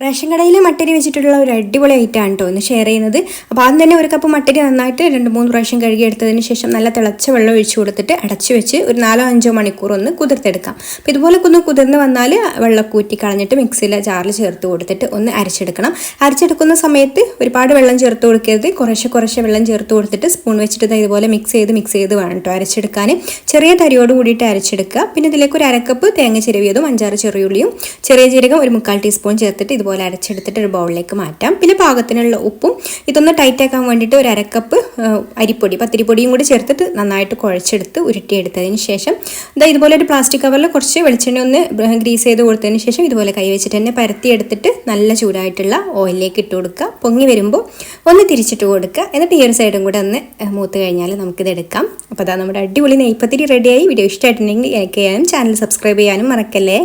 Ration കടയിലെ മട്ടരി വെച്ചിട്ടുള്ള ഒരു അടിപൊളി ഐറ്റമാണ് കേട്ടോ ഒന്ന് ഷെയർ ചെയ്യുന്നത്. അപ്പോൾ ആദ്യം തന്നെ ഒരു കപ്പ് മട്ടരി നന്നായിട്ട് 2-3 പ്രാവശ്യം കഴുകി എടുത്തതിന് ശേഷം നല്ല തിളച്ച വെള്ളം ഒഴിച്ചു കൊടുത്തിട്ട് അടച്ചു വെച്ച് ഒരു 4-5 മണിക്കൂർ ഒന്ന് കുതിർത്തെടുക്കാം. അപ്പോൾ ഇതുപോലെ ഒന്ന് കുതിർന്ന് വന്നാൽ വെള്ളമൊക്കെ ഊറ്റി കളഞ്ഞിട്ട് മിക്സിയിലെ ജാറിൽ ചേർത്ത് കൊടുത്തിട്ട് ഒന്ന് അരച്ചെടുക്കണം. അരച്ചെടുക്കുന്ന സമയത്ത് ഒരുപാട് വെള്ളം ചേർത്ത് കൊടുക്കരുത്, കുറേശ്ശെ വെള്ളം ചേർത്ത് കൊടുത്തിട്ട് സ്പൂൺ വെച്ചിട്ട് ഇതുപോലെ മിക്സ് ചെയ്ത് വേണം കേട്ടോ അരച്ചെടുക്കാൻ. ചെറിയ തരിയോട് കൂടിയിട്ട് അരച്ചെടുക്കുക. പിന്നെ ഇതിലേക്ക് ഒരു അരക്കപ്പ് തേങ്ങ ചിരവിയതും 5-6 ചെറിയുള്ളിയും ചെറിയ ജീരകം ഒരു 3/4 ടീസ്പൂൺ ചേർത്തിട്ട് ഇതുപോലെ അരച്ചെടുത്തിട്ട് ഒരു ബൗളിലേക്ക് മാറ്റാം. പിന്നെ പാകത്തിനുള്ള ഉപ്പും ഇതൊന്ന് ടൈറ്റ് ആക്കാൻ വേണ്ടിയിട്ട് ഒരു അരക്കപ്പ് അരിപ്പൊടി പത്തിരിപ്പൊടിയും കൂടി ചേർത്തിട്ട് നന്നായിട്ട് കുഴച്ചെടുത്ത് ഉരുട്ടിയെടുത്തതിന് ശേഷം ഇതുപോലെ ഒരു പ്ലാസ്റ്റിക് കവറിൽ കുറച്ച് വെളിച്ചെണ്ണ ഒന്ന് ഗ്രീസ് ചെയ്ത് കൊടുത്തതിന് ശേഷം ഇതുപോലെ കൈ വെച്ചിട്ട് തന്നെ പരത്തിയെടുത്തിട്ട് നല്ല ചൂടായിട്ടുള്ള ഓയിലിലേക്ക് ഇട്ട് കൊടുക്കുക. പൊങ്ങി വരുമ്പോൾ ഒന്ന് തിരിച്ചിട്ട് കൊടുക്കുക. എന്നിട്ട് ഈ ഒരു സൈഡും കൂടെ ഒന്ന് മൂത്ത് കഴിഞ്ഞാൽ നമുക്കിത് എടുക്കാം. അപ്പോൾ അതാ നമ്മുടെ അടിപൊളി നെയ്പത്തിരി റെഡിയായി. വീഡിയോ ഇഷ്ടമായിട്ടുണ്ടെങ്കിൽ ലൈക്ക് ചെയ്യാനും ചാനൽ സബ്സ്ക്രൈബ് ചെയ്യാനും മറക്കല്ലേ.